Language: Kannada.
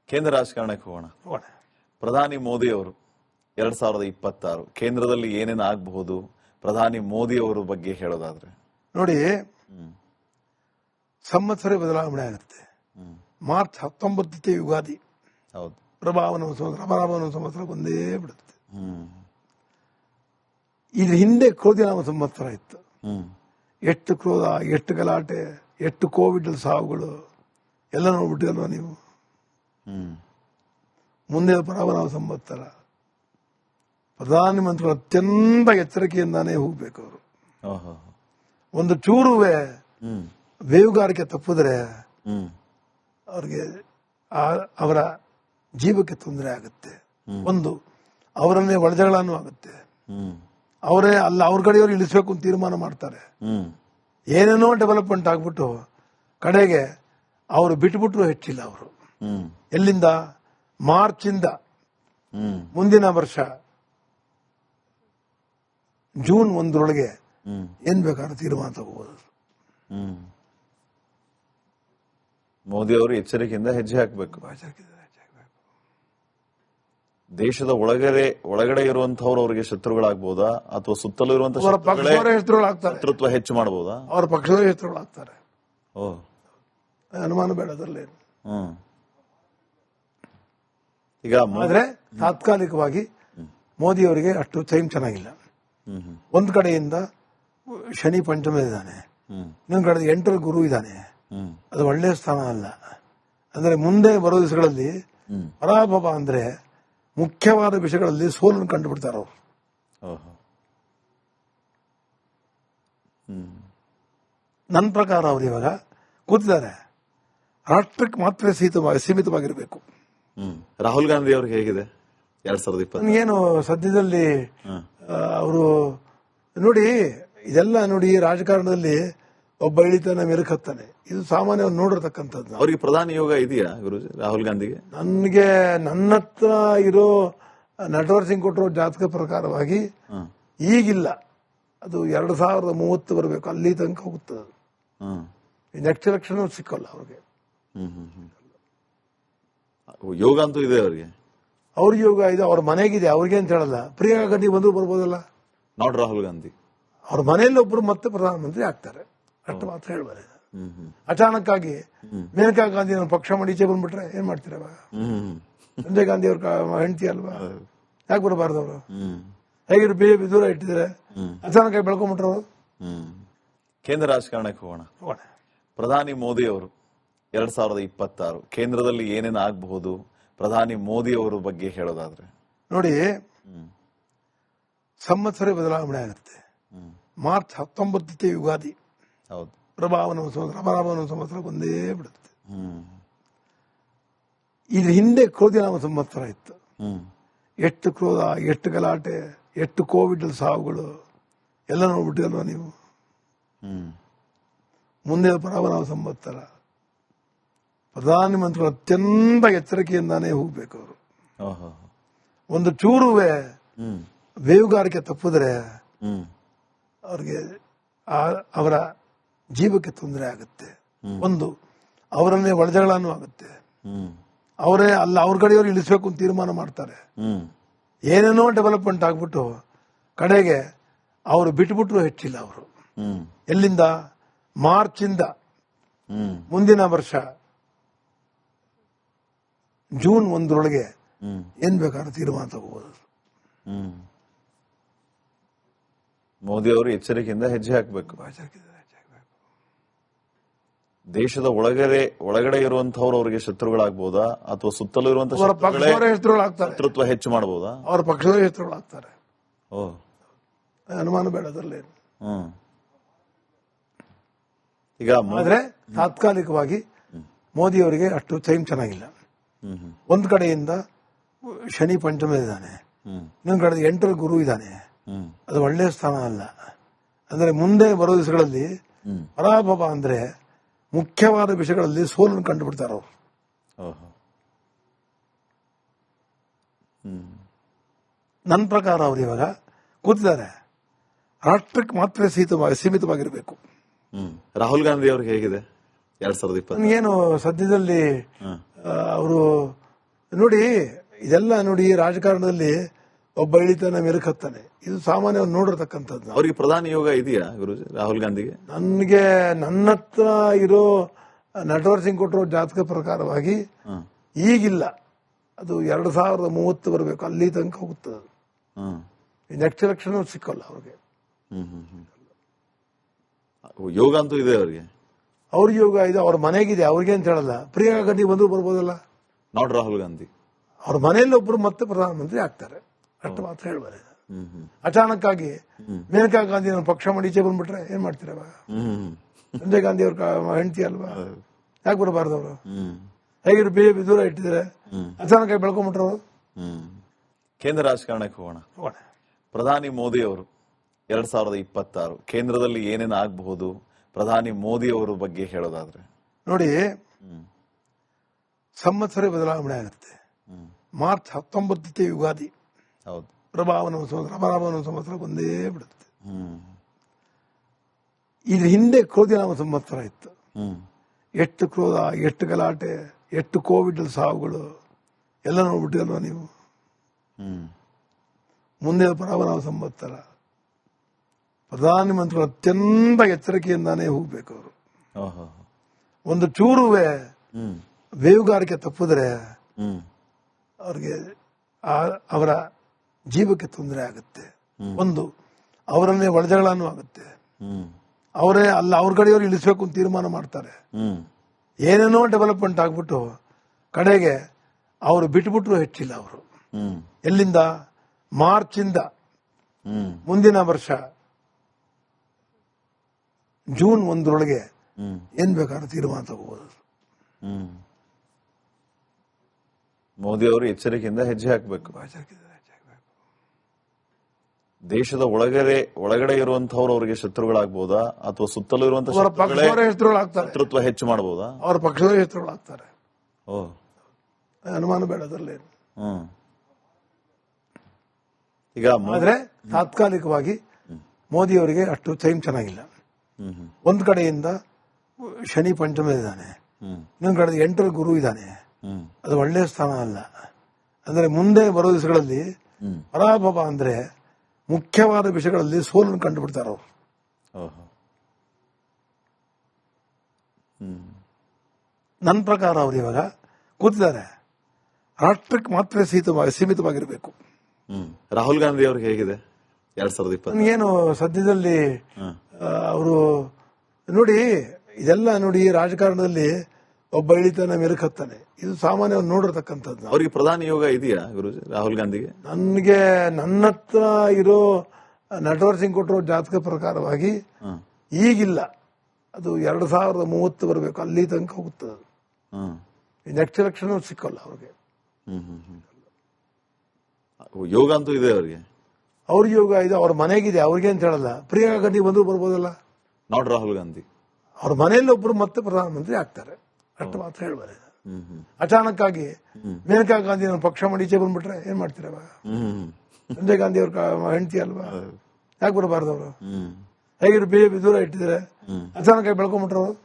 ಕೇಂದ್ರ ರಾಜಕಾರಣಕ್ಕೆ ಹೋಗೋಣ. ಪ್ರಧಾನಿ ಮೋದಿ ಅವರು 2026 ಕೇಂದ್ರದಲ್ಲಿ ಏನೇನು ಆಗಬಹುದು, ಪ್ರಧಾನಿ ಮೋದಿ ಅವರ ಬಗ್ಗೆ ಹೇಳೋದಾದ್ರೆ ನೋಡಿ, ಸಂವತ್ಸರ ಬದಲಾವಣೆ ಆಗುತ್ತೆ. ಮಾರ್ಚ್ 19 ಯುಗಾದಿ. ಹೌದು. ಪ್ರಭಾವನ ಸಂವತ್ಸರ ಒಂದೇ ಬಿಡುತ್ತೆ. ಇದ್ರ ಹಿಂದೆ ಕ್ರೋಧಿನಾಮ ಸಂವತ್ಸರ ಇತ್ತು. ಎಷ್ಟು ಕ್ರೋಧ, ಎಷ್ಟು ಗಲಾಟೆ, ಎಷ್ಟು ಕೋವಿಡ್ ಸಾವುಗಳು ಎಲ್ಲ ನೋಡ್ಬಿಟ್ಟಿಲ್ವಾ ನೀವು? ಮುಂದೆ ಪ್ರಭಾವನ ಸಂವತ್ಸರ. ಪ್ರಧಾನಮಂತ್ರಿಗಳು ಅತ್ಯಂತ ಎಚ್ಚರಿಕೆಯಿಂದಾನೇ ಹೋಗ್ಬೇಕು. ಅವರು ಒಂದು ಚೂರುವೆ ಬೇವುಗಾರಿಕೆ ತಪ್ಪಿದ್ರೆ ಅವ್ರಿಗೆ ಅವರ ಜೀವಕ್ಕೆ ತೊಂದರೆ ಆಗುತ್ತೆ. ಒಂದು ಅವರನ್ನೇ ಒಳಜಗಳೂ ಆಗುತ್ತೆ. ಅವರೇ ಅಲ್ಲ, ಅವ್ರ ಕಡೆಯವರು ಇಳಿಸ್ಬೇಕು ಅಂತ ತೀರ್ಮಾನ ಮಾಡ್ತಾರೆ. ಏನೇನೋ ಡೆವಲಪ್ಮೆಂಟ್ ಆಗ್ಬಿಟ್ಟು ಕಡೆಗೆ ಅವರು ಬಿಟ್ಬಿಟ್ರು ಹೆಚ್ಚಿಲ್ಲ. ಅವರು ಎಲ್ಲಿಂದ? ಮಾರ್ಚ್ ಇಂದ ಮುಂದಿನ ವರ್ಷ ಜೂನ್ 1 ಏನ್ ಬೇಕಾದ್ರೂ ತೀರ್ಮಾನ ತಗೋಬಹುದು. ಮೋದಿ ಅವರು ಎಚ್ಚರಿಕೆಯಿಂದ ಹೆಜ್ಜೆ ಹಾಕಬೇಕು. ದೇಶದ ಒಳಗಡೆ ಇರುವಂತವ್ರು ಅವರಿಗೆ ಶತ್ರುಗಳಾಗಬಹುದಾ, ಅಥವಾ ಸುತ್ತಲೂ ಇರುವಂತಹ ಶತ್ರುತ್ವ ಹೆಚ್ಚು ಮಾಡಬಹುದಾ? ಅವರ ಪಕ್ಷದವರೇ ಶತ್ರುಗಳಾಗ್ತಾರೆ. ಅನುಮಾನ ಬೇಡ ಅದರಲ್ಲಿ. ಈಗ ಆದ್ರೆ ತಾತ್ಕಾಲಿಕವಾಗಿ ಮೋದಿ ಅವರಿಗೆ ಅಷ್ಟು ಟೈಮ್ ಚೆನ್ನಾಗಿಲ್ಲ. ಒಂದ್ ಕಡೆಯಿಂದ ಶನಿ ಪಂಚಮ ಇದ್ದಾನೆ, ಇನ್ನೊಂದ್ ಕಡೆ 8ರ ಗುರು ಇದ್ದಾನೆ. ಅದು ಒಳ್ಳೆಯ ಸ್ಥಾನ ಅಲ್ಲ. ಅಂದ್ರೆ ಮುಂದೆ ಬರೋ ದಿವಸಗಳಲ್ಲಿ ಪರಾಭವ ಅಂದ್ರೆ ಮುಖ್ಯವಾದ ವಿಷಯಗಳಲ್ಲಿ ಸೋಲನ್ನು ಕಂಡುಬಿಡ್ತಾರ ಅವರು. ನನ್ನ ಪ್ರಕಾರ ಅವರು ಇವಾಗ ಕೂತಿದ್ದಾರೆ, ರಾಷ್ಟ್ರಕ್ಕೆ ಮಾತ್ರ ಸೀಮಿತವಾಗಿರಬೇಕು. ರಾಹುಲ್ ಗಾಂಧಿ ಅವ್ರಿಗೆ ಹೇಗಿದೆ 2020? ಏನು ಸದ್ಯದಲ್ಲಿ ಅವರು ನೋಡಿ, ಇದೆಲ್ಲ ನೋಡಿ, ರಾಜಕಾರಣದಲ್ಲಿ ಒಬ್ಬ ಇಳಿತಾನೆ ಮೆರುಕತ್ತಾನೆ, ಇದು ಸಾಮಾನ್ಯ ನೋಡಿರ್ತಕ್ಕಂಥದ್ದು. ಅವ್ರಿಗೆ ಪ್ರಧಾನಿ ಯೋಗ ಇದೆಯಾ ಗುರುಜಿ ರಾಹುಲ್ ಗಾಂಧಿಗೆ? ನನ್ಗೆ ನನ್ನ ಹತ್ರ ಇರೋ ನಟವರ್ ಸಿಂಗ್ ಕೊಟ್ಟಿರೋ ಜಾತಕ ಪ್ರಕಾರವಾಗಿ ಈಗಿಲ್ಲ. ಅದು 2030 ಬರಬೇಕು, ಅಲ್ಲಿ ತನಕ ಹೋಗುತ್ತದೆ. ನೆಕ್ಸ್ಟ್ ಎಲೆಕ್ಷನ್ ಸಿಕ್ಕಲ್ಲ ಅವ್ರಿಗೆ. ಯೋಗ ಅಂತೂ ಇದೆ ಅವ್ರಿಗೆ. ಅವ್ರ ಯೋಗ ಇದೆ, ಅವ್ರ ಮನೆಗಿದೆ, ಅವ್ರಿಗೆ ಅಂತ ಹೇಳಲ್ಲ. ಪ್ರಿಯಾಂಕಾ ಗಾಂಧಿ ಬಂದ್ರು ಬರ್ಬೋದಲ್ಲ, ನಾಟ್ ರಾಹುಲ್ ಗಾಂಧಿ. ಅವ್ರ ಮನೆಯಲ್ಲಿ ಒಬ್ರು ಮತ್ತೆ ಪ್ರಧಾನಮಂತ್ರಿ ಆಗ್ತಾರೆ, ಅಷ್ಟು ಮಾತ್ರ ಹೇಳ್ಬಾರೆ. ಅಚಾನಕ್ ಆಗಿ ಮೇನಕಾ ಗಾಂಧಿ ಪಕ್ಷ ಮಾಡಿ ಈಚೆ ಬಂದ್ಬಿಟ್ರೆ ಏನ್ ಮಾಡ್ತೀರ? ಇವಾಗ ಸಂಜಯ್ ಗಾಂಧಿ ಅವ್ರ ಹೆಂಡತಿ ಅಲ್ವಾ, ಯಾಕೆ ಬರಬಾರ್ದು? ಅವರು ಹೇಗಿರು ಬಿಜೆಪಿ ದೂರ ಇಟ್ಟಿದ್ರೆ ಅಚಾನಕ್ ಆಗಿ ಬೆಳ್ಕೊಂಡ್ಬಿಟ್ರು. ಕೇಂದ್ರ ರಾಜಕಾರಣಕ್ಕೆ ಹೋಗೋಣ. ಪ್ರಧಾನಿ ಮೋದಿ ಅವರು 2026 ಕೇಂದ್ರದಲ್ಲಿ ಏನೇನು ಆಗಬಹುದು, ಪ್ರಧಾನಿ ಮೋದಿ ಅವರ ಬಗ್ಗೆ ಹೇಳೋದಾದ್ರೆ ನೋಡಿ, ಸಂವತ್ಸರ ಬದಲಾವಣೆ ಆಗುತ್ತೆ. ಮಾರ್ಚ್ 19 ಯುಗಾದಿ. ಹೌದು. ಪ್ರಭಾವನ ಸಂವತ್ಸರ ಒಂದೇ ಬಿಡುತ್ತೆ. ಇದ್ರ ಹಿಂದೆ ಕ್ರೋಧಿನಾಮ ಸಂವತ್ಸರ ಇತ್ತು. ಎಷ್ಟು ಕ್ರೋಧ, ಎಷ್ಟು ಗಲಾಟೆ, ಎಷ್ಟು ಕೋವಿಡ್ ಸಾವುಗಳು ಎಲ್ಲ ನೋಡ್ಬಿಟ್ಟಿಲ್ವಾ ನೀವು? ಮುಂದೆ ಪ್ರಭಾವನ ಸಂವತ್ಸರ. ಪ್ರಧಾನಮಂತ್ರಿಗಳು ಅತ್ಯಂತ ಎಚ್ಚರಿಕೆಯಿಂದಾನೇ ಹೋಗ್ಬೇಕು. ಅವರು ಒಂದು ಚೂರುವೆ ಬೇವುಗಾರಿಕೆ ತಪ್ಪಿದ್ರೆ ಅವ್ರಿಗೆ ಅವರ ಜೀವಕ್ಕೆ ತೊಂದರೆ ಆಗುತ್ತೆ. ಒಂದು ಅವರನ್ನೇ ಒಳಜಗಳೂ ಆಗುತ್ತೆ. ಅವರೇ ಅಲ್ಲ, ಅವ್ರ ಕಡೆಯವರು ಇಳಿಸ್ಬೇಕು ಅಂತ ತೀರ್ಮಾನ ಮಾಡ್ತಾರೆ. ಏನೇನೋ ಡೆವಲಪ್ಮೆಂಟ್ ಆಗ್ಬಿಟ್ಟು ಕಡೆಗೆ ಅವರು ಬಿಟ್ಬಿಟ್ರು ಹೆಚ್ಚಿಲ್ಲ. ಅವರು ಎಲ್ಲಿಂದ? ಮಾರ್ಚ್ ಇಂದ ಮುಂದಿನ ವರ್ಷ ಜೂನ್ 1 ಏನ್ ಬೇಕಾದ್ರೂ ತೀರ್ಮಾನ ತಗೋಬಹುದು. ಮೋದಿ ಅವರು ಎಚ್ಚರಿಕೆಯಿಂದ ಹೆಜ್ಜೆ ಹಾಕಬೇಕು. ದೇಶದ ಒಳಗಡೆ ಇರುವಂತವ್ರು ಅವರಿಗೆ ಶತ್ರುಗಳಾಗಬಹುದಾ, ಅಥವಾ ಸುತ್ತಲೂ ಇರುವಂತಹ ಶತ್ರುತ್ವ ಹೆಚ್ಚು ಮಾಡಬಹುದಾ? ಅವರ ಪಕ್ಷದವರೇ ಶತ್ರುಗಳಾಗ್ತಾರೆ. ಅನುಮಾನ ಬೇಡ ಅದರಲ್ಲಿ. ಈಗ ಆದ್ರೆ ತಾತ್ಕಾಲಿಕವಾಗಿ ಮೋದಿ ಅವರಿಗೆ ಅಷ್ಟು ಟೈಮ್ ಚೆನ್ನಾಗಿಲ್ಲ. ಒಂದ್ ಕಡೆಯಿಂದ ಶನಿ ಪಂಚಮ ಇದ್ದಾನೆ, ಇನ್ನೊಂದ್ ಕಡೆ 8ರ ಗುರು ಇದ್ದಾನೆ. ಅದು ಒಳ್ಳೆಯ ಸ್ಥಾನ ಅಲ್ಲ. ಅಂದ್ರೆ ಮುಂದೆ ಬರೋ ದಿವಸಗಳಲ್ಲಿ ಪರಾಭವ ಅಂದ್ರೆ ಮುಖ್ಯವಾದ ವಿಷಯಗಳಲ್ಲಿ ಸೋಲನ್ನು ಕಂಡುಬಿಡ್ತಾರ ಅವರು. ನನ್ನ ಪ್ರಕಾರ ಅವರು ಇವಾಗ ಕೂತಿದ್ದಾರೆ, ರಾಷ್ಟ್ರಕ್ಕೆ ಮಾತ್ರ ಸೀಮಿತವಾಗಿರಬೇಕು. ರಾಹುಲ್ ಗಾಂಧಿ ಅವ್ರಿಗೆ ಹೇಗಿದೆ 2020? ಏನು ಸದ್ಯದಲ್ಲಿ ಅವರು ನೋಡಿ ಇದೆಲ್ಲ ನೋಡಿ ರಾಜಕಾರಣದಲ್ಲಿ ಒಬ್ಬ ಇಳಿತಾನೆ ಮೆರುಕತ್ತಾನೆ, ಇದು ಸಾಮಾನ್ಯವಾಗಿ ನೋಡಿರ್ತಕ್ಕಂಥದ್ದು. ಅವರಿಗೆ ಪ್ರಧಾನಿ ಯೋಗ ಇದೆಯಾ ಗುರುಜಿ ರಾಹುಲ್ ಗಾಂಧಿಗೆ? ನನಗೆ ನನ್ನ ಹತ್ರ ಇರೋ ನಟವರ್ ಸಿಂಗ್ ಕೊಟ್ಟಿರೋ ಜಾತಕ ಪ್ರಕಾರವಾಗಿ ಈಗಿಲ್ಲ, ಅದು 2030 ಬರಬೇಕು, ಅಲ್ಲಿ ತನಕ ಹೋಗುತ್ತದೆ. ನೆಕ್ಸ್ಟ್ ಎಲೆಕ್ಷನ್ ಸಿಕ್ಕಲ್ಲ ಅವ್ರಿಗೆ. ಯೋಗ ಅಂತೂ ಇದೆ ಅವರಿಗೆ. ಅವ್ರ ಯೋಗ ಇದೆ, ಅವ್ರ ಮನೆಗಿದೆ, ಅವ್ರಿಗೆ ಅಂತ ಹೇಳಲ್ಲ. ಪ್ರಿಯಾಂಕಾ ಗಾಂಧಿ ಬಂದ್ರು ಬರ್ಬೋದಲ್ಲ, ನಾಟ್ ರಾಹುಲ್ ಗಾಂಧಿ. ಅವ್ರ ಮನೆಯಲ್ಲಿ ಒಬ್ರು ಮತ್ತೆ ಪ್ರಧಾನಮಂತ್ರಿ ಆಗ್ತಾರೆ, ಅಷ್ಟು ಮಾತ್ರ ಹೇಳ್ಬಾರೆ. ಅಚಾನಕ್ ಆಗಿ ಮೇನಕಾ ಗಾಂಧಿ ಪಕ್ಷ ಮಾಡಿ ಈಚೆ ಬಂದ್ಬಿಟ್ರೆ ಏನ್ ಮಾಡ್ತೀರ? ಸಂಜಯ್ ಗಾಂಧಿ ಅವ್ರ ಹೆಂಡತಿ ಅಲ್ವಾ, ಯಾಕೆ ಬರಬಾರ್ದು ಅವರು? ಹೇಗಿರು ಬಿಜೆಪಿ ದೂರ ಇಟ್ಟಿದ್ರೆ ಅಚಾನಕ್ ಆಗಿ ಬೆಳ್ಕೊಂಡ್ಬಿಟ್ರು ಅವರು. ಕೇಂದ್ರ ರಾಜಕಾರಣಕ್ಕೆ ಹೋಗೋಣ. ಪ್ರಧಾನಿ ಮೋದಿ ಅವರು 2026 ಕೇಂದ್ರದಲ್ಲಿ ಏನೇನು ಆಗಬಹುದು, ಪ್ರಧಾನಿ ಮೋದಿ ಅವರ ಬಗ್ಗೆ ಹೇಳೋದಾದ್ರೆ ನೋಡಿ, ಸಂವತ್ಸರ ಬದಲಾವಣೆ ಆಗುತ್ತೆ. ಮಾರ್ಚ್ 19 ಯುಗಾದಿ, ಹೌದು, ಪ್ರಭಾವನ ಸಂವತ್ಸರ ಬಂದೇ ಬಿಡುತ್ತೆ. ಇದ್ರ ಹಿಂದೆ ಕ್ರೋಧಿನಾಮ ಸಂವತ್ಸರ ಇತ್ತು. ಎಷ್ಟು ಕ್ರೋಧ, ಎಷ್ಟು ಗಲಾಟೆ, ಎಷ್ಟು ಕೋವಿಡ್ ಸಾವುಗಳು ಎಲ್ಲ ನೋಡ್ಬಿಟ್ಟಿಲ್ವಾ ನೀವು? ಮುಂದೆ ಪ್ರಭಾವನ ಸಂವತ್ಸರ. ಪ್ರಧಾನಮಂತ್ರಿಗಳು ಅತ್ಯಂತ ಎಚ್ಚರಿಕೆಯಿಂದಾನೇ ಹೋಗ್ಬೇಕು. ಅವರು ಒಂದು ಚೂರುವೆ ಬೇವುಗಾರಿಕೆ ತಪ್ಪಿದ್ರೆ ಅವ್ರಿಗೆ ಅವರ ಜೀವಕ್ಕೆ ತೊಂದರೆ ಆಗುತ್ತೆ. ಒಂದು ಅವರನ್ನೇ ಒಳಜಗಳನೂ ಆಗುತ್ತೆ. ಅವರೇ ಅಲ್ಲ, ಅವ್ರ ಕಡೆಯವರು ಇಳಿಸ್ಬೇಕು ಅಂತ ತೀರ್ಮಾನ ಮಾಡ್ತಾರೆ. ಏನೇನೋ ಡೆವಲಪ್ಮೆಂಟ್ ಆಗ್ಬಿಟ್ಟು ಕಡೆಗೆ ಅವರು ಬಿಟ್ಬಿಟ್ರು ಹೆಚ್ಚಿಲ್ಲ. ಅವರು ಎಲ್ಲಿಂದ ಮಾರ್ಚಿಂದ ಮುಂದಿನ ವರ್ಷ ಜೂನ್ 1 ಏನ್ ಬೇಕಾದ್ರೂ ತೀರ್ಮಾನ ತಗೋಬಹುದು. ಮೋದಿ ಅವರು ಎಚ್ಚರಿಕೆಯಿಂದ ಹೆಜ್ಜೆ ಹಾಕಬೇಕು. ದೇಶದ ಒಳಗಡೆ ಇರುವಂತವ್ರು ಅವರಿಗೆ ಶತ್ರುಗಳಾಗಬಹುದಾ, ಅಥವಾ ಸುತ್ತಲೂ ಇರುವಂತಹ ಶತ್ರುತ್ವ ಹೆಚ್ಚು ಮಾಡಬಹುದಾ? ಅವರ ಪಕ್ಷದ ಶತ್ರುಗಳಾಗ್ತಾರೆ, ಅನುಮಾನ ಬೇಡ ಅದರಲ್ಲಿ. ಈಗ ಆದ್ರೆ ತಾತ್ಕಾಲಿಕವಾಗಿ ಮೋದಿ ಅವರಿಗೆ ಅಷ್ಟು ಟೈಮ್ ಚೆನ್ನಾಗಿಲ್ಲ. ಒಂದ್ ಕಡೆಯಿಂದ ಶನಿ ಪಂಚಮ ಇದ್ದಾನೆ, ಇನ್ನೊಂದ್ ಕಡೆ 8ರ ಗುರು ಇದ್ದಾನೆ. ಅದು ಒಳ್ಳೆಯ ಸ್ಥಾನ ಅಲ್ಲ. ಅಂದ್ರೆ ಮುಂದೆ ಬರೋ ದಿವಸಗಳಲ್ಲಿ ಪರಾಭವ ಅಂದ್ರೆ ಮುಖ್ಯವಾದ ವಿಷಯಗಳಲ್ಲಿ ಸೋಲನ್ನು ಕಂಡುಬಿಡ್ತಾರೆ ಅವರು. ನನ್ನ ಪ್ರಕಾರ ಅವರು ಇವಾಗ ಕೂತಿದ್ದಾರೆ, ರಾಷ್ಟ್ರಕ್ಕೆ ಮಾತ್ರ ಸೀಮಿತವಾಗಿರಬೇಕು. ರಾಹುಲ್ ಗಾಂಧಿ ಅವ್ರಿಗೆ ಹೇಗಿದೆ 2020? ಏನು ಸದ್ಯದಲ್ಲಿ ಅವರು ನೋಡಿ, ಇದೆಲ್ಲ ನೋಡಿ ರಾಜಕಾರಣದಲ್ಲಿ ಒಬ್ಬ ಇಳಿತಾನೆ ಮೆರುಕತ್ತಾನೆ, ಇದು ಸಾಮಾನ್ಯವಾಗಿ ನೋಡಿರ್ತಕ್ಕಂಥದ್ದು. ಅವರಿಗೆ ಪ್ರಧಾನಿ ಯೋಗ ಇದೆಯಾ ಗುರುಜಿ ರಾಹುಲ್ ಗಾಂಧಿಗೆ? ನನಗೆ ನನ್ನ ಹತ್ರ ಇರೋ ನಟವರ್ ಸಿಂಗ್ ಕೊಟ್ಟಿರೋ ಜಾತಕ ಪ್ರಕಾರವಾಗಿ ಈಗಿಲ್ಲ, ಅದು 2030 ಬರಬೇಕು, ಅಲ್ಲಿ ತನಕ ಹೋಗುತ್ತದೆ. ನೆಕ್ಸ್ಟ್ ಎಲೆಕ್ಷನ್ ಸಿಕ್ಕಲ್ಲ ಅವ್ರಿಗೆ. ಯೋಗ ಅಂತೂ ಇದೆ ಅವರಿಗೆ. ಅವ್ರ ಯೋಗ ಇದೆ, ಅವ್ರ ಮನೆಗಿದೆ, ಅವ್ರಿಗೆ ಅಂತ ಹೇಳಲ್ಲ. ಪ್ರಿಯಾಂಕಾ ಗಾಂಧಿ ಬಂದ್ರು ಬರ್ಬೋದಲ್ಲ, ನಾಟ್ ರಾಹುಲ್ ಗಾಂಧಿ. ಅವ್ರ ಮನೆಯಲ್ಲಿ ಒಬ್ರು ಮತ್ತೆ ಪ್ರಧಾನಮಂತ್ರಿ ಆಗ್ತಾರೆ, ಅಷ್ಟು ಮಾತ್ರ ಹೇಳ್ಬಾರೆ. ಅಚಾನಕ್ ಆಗಿ ಮೇನಕಾ ಗಾಂಧಿ ಪಕ್ಷ ಮಾಡಿ ಈಚೆ ಬಂದ್ಬಿಟ್ರೆ ಏನ್ ಮಾಡ್ತೀರ? ಸಂಜಯ್ ಗಾಂಧಿ ಅವ್ರ ಹೆಂಡತಿ ಅಲ್ವಾ, ಯಾಕೆ ಬರಬಾರ್ದು ಅವರು? ಹೇಗಿರು ಬಿಜೆಪಿ ದೂರ ಇಟ್ಟಿದ್ರೆ ಅಚಾನಕ್ ಆಗಿ ಬೆಳ್ಕೊಂಡ್ಬಿಟ್ರು ಅವರು.